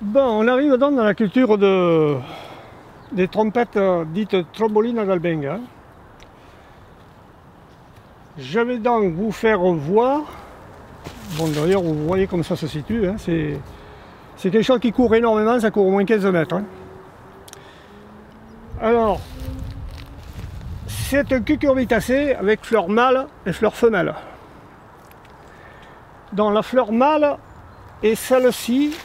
Bon, on arrive donc dans la culture des trompettes dites Trombolina d'Albenga. Je vais donc vous faire voir, bon d'ailleurs vous voyez comme ça se situe, hein, c'est quelque chose qui court énormément, ça court au moins 15 mètres. Hein. Alors, c'est un cucurbitacé avec fleurs mâles et fleurs femelles. Donc la fleur mâle est celle-ci.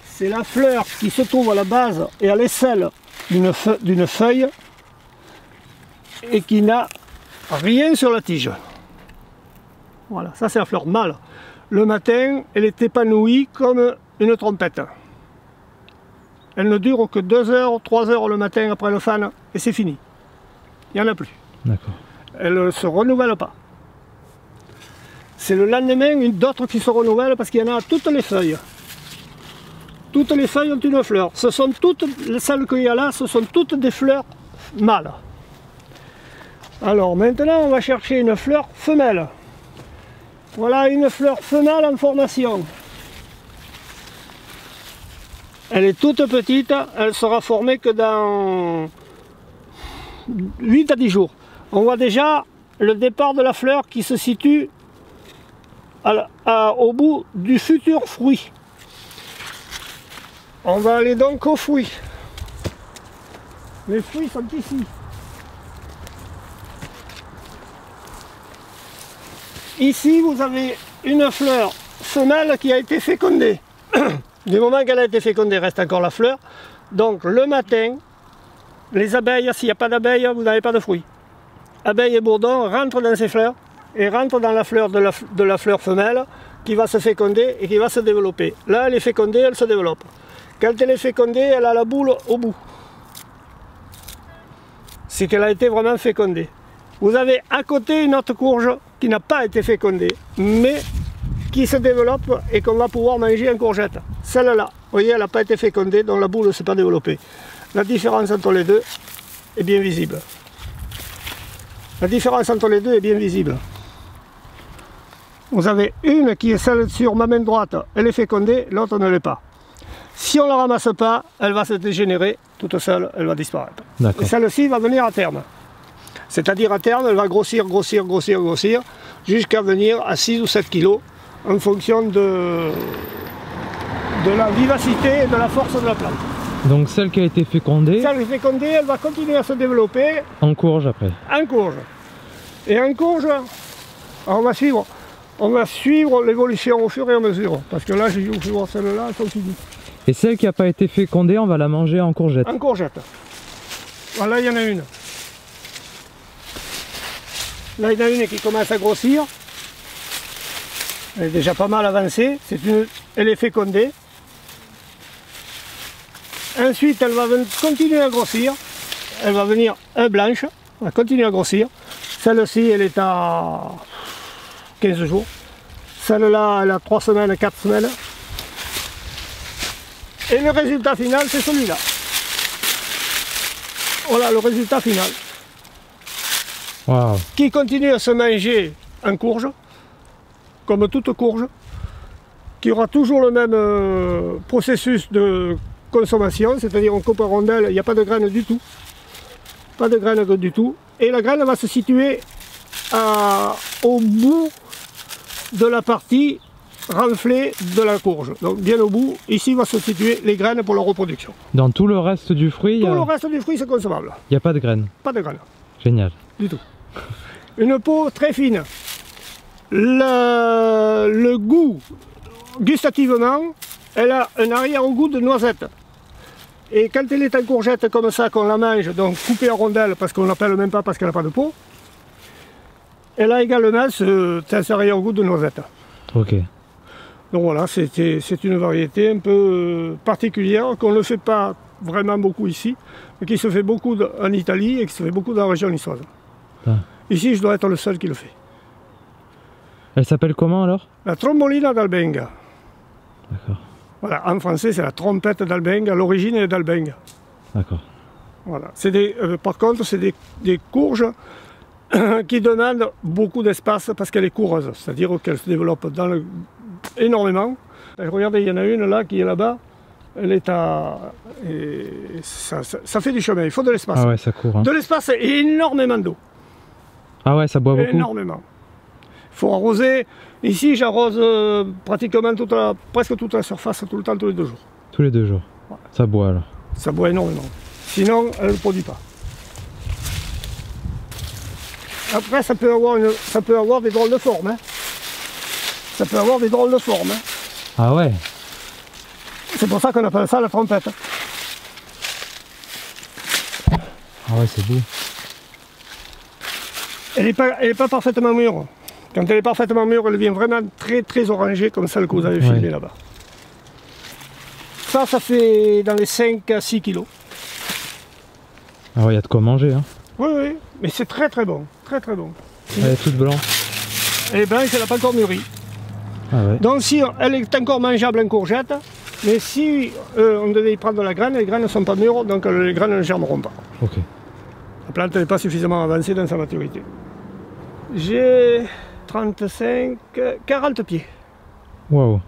C'est la fleur qui se trouve à la base et à l'aisselle d'une feuille et qui n'a rien sur la tige. Voilà, ça c'est la fleur mâle. Le matin, elle est épanouie comme une trompette. Elle ne dure que 2 heures, 3 heures le matin après le fan et c'est fini. Il n'y en a plus. D'accord. Elle ne se renouvelle pas. C'est le lendemain d'autres qui se renouvellent parce qu'il y en a à toutes les feuilles. Toutes les feuilles ont une fleur. Ce sont toutes, celles qu'il y a là, ce sont toutes des fleurs mâles. Alors maintenant, on va chercher une fleur femelle. Voilà une fleur femelle en formation. Elle est toute petite, elle sera formée que dans 8 à 10 jours. On voit déjà le départ de la fleur qui se situe au bout du futur fruit. On va aller donc aux fruits. Les fruits sont ici. Ici, vous avez une fleur femelle qui a été fécondée. Du moment qu'elle a été fécondée, reste encore la fleur. Donc le matin, les abeilles, s'il n'y a pas d'abeilles, vous n'avez pas de fruits. Abeilles et bourdons rentrent dans ces fleurs et rentrent dans la fleur de la fleur femelle qui va se féconder et qui va se développer. Là, elle est fécondée, elle se développe. Quand elle est fécondée, elle a la boule au bout. C'est qu'elle a été vraiment fécondée. Vous avez à côté une autre courge qui n'a pas été fécondée, mais qui se développe et qu'on va pouvoir manger en courgette. Celle-là, vous voyez, elle n'a pas été fécondée, donc la boule ne s'est pas développée. La différence entre les deux est bien visible. La différence entre les deux est bien visible. Vous avez une qui est celle sur ma main droite, elle est fécondée, l'autre ne l'est pas. Si on ne la ramasse pas, elle va se dégénérer, toute seule, elle va disparaître. Et celle-ci va venir à terme. C'est-à-dire à terme, elle va grossir, grossir, grossir, grossir, jusqu'à venir à 6 ou 7 kilos, en fonction de la vivacité et de la force de la plante. Donc celle qui a été fécondée... Celle qui est fécondée, elle va continuer à se développer. En courge après. En courge. Et en courge, on va suivre l'évolution au fur et à mesure. Parce que là, j'ai vu voir celle-là, elles sont finies. Et celle qui n'a pas été fécondée, on va la manger en courgette. En courgette. Voilà, il y en a une. Là, il y en a une qui commence à grossir. Elle est déjà pas mal avancée. Elle est fécondée. Ensuite, elle va continuer à grossir. Elle va venir blanche. Elle va continuer à grossir. Celle-ci, elle est à 15 jours. Celle-là, elle a 3 semaines, 4 semaines. Et le résultat final, c'est celui-là. Voilà le résultat final. Wow. Qui continue à se manger en courge, comme toute courge, qui aura toujours le même processus de consommation, c'est-à-dire on coupe en rondelles, il n'y a pas de graines du tout. Pas de graines du tout. Et la graine va se situer au bout de la partie renflée de la courge. Donc bien au bout, ici va se situer les graines pour la reproduction. Dans tout le reste du fruit, tout le reste du fruit c'est consommable. Il n'y a pas de graines. Pas de graines. Génial. Du tout. Une peau très fine. Le goût, gustativement, elle a un arrière-goût de noisette. Et quand elle est en courgette comme ça, qu'on la mange, donc coupée en rondelles, parce qu'on ne l'appelle même pas parce qu'elle n'a pas de peau, elle a également cet arrière-goût de noisette. Ok. Donc voilà, c'est une variété un peu particulière, qu'on ne fait pas vraiment beaucoup ici, mais qui se fait beaucoup en Italie et qui se fait beaucoup dans la région niçoise. Ah. Ici, je dois être le seul qui le fait. Elle s'appelle comment alors? La Trombolina d'Albenga. D'accord. Voilà, en français, c'est la trompette d'Albenga, l'origine est d'Albenga. D'accord. D'accord. Voilà. Par contre, c'est des courges qui demande beaucoup d'espace parce qu'elle est coureuse, c'est-à-dire qu'elle se développe énormément. Regardez, il y en a une là qui est là-bas, elle est à... Et ça fait du chemin, il faut de l'espace. Ah ouais, ça court. Hein. De l'espace et énormément d'eau. Ah ouais, ça boit beaucoup. Énormément. Il faut arroser. Ici, j'arrose pratiquement presque toute la surface, tout le temps, tous les 2 jours. Tous les 2 jours. Ouais. Ça boit alors. Ça boit énormément. Sinon, elle ne produit pas. Après, ça peut avoir des drôles de formes. Hein. Ça peut avoir des drôles de formes. Hein. Ah ouais. C'est pour ça qu'on appelle ça la trompette. Ah ouais, c'est beau. Elle est pas parfaitement mûre. Quand elle est parfaitement mûre, elle devient vraiment très très orangée, comme celle que vous avez filmée là-bas. Ça fait dans les 5 à 6 kilos. Ah ouais, il y a de quoi manger. Hein. Oui, oui, mais c'est très très bon. Très très bon. Elle est toute blanche. Elle est blanche, elle n'a pas encore mûri. Ah ouais. Donc si elle est encore mangeable en courgette, mais si on devait y prendre la graine, les graines ne sont pas mûres, donc les graines ne germeront pas. Ok. La plante n'est pas suffisamment avancée dans sa maturité. J'ai 40 pieds. Waouh.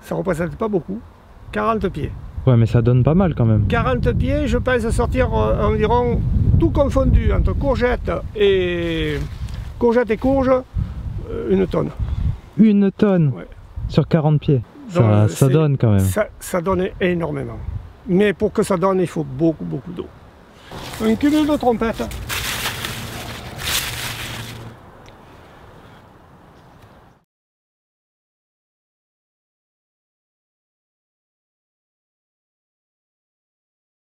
Ça ne représente pas beaucoup. 40 pieds. Ouais, mais ça donne pas mal quand même. 40 pieds, je pense sortir environ, tout confondu, entre courgette et courge, 1 tonne. 1 tonne ouais. Sur 40 pieds. Donc, ça donne quand même. Ça donne énormément. Mais pour que ça donne, il faut beaucoup d'eau. Un cumul de trompettes.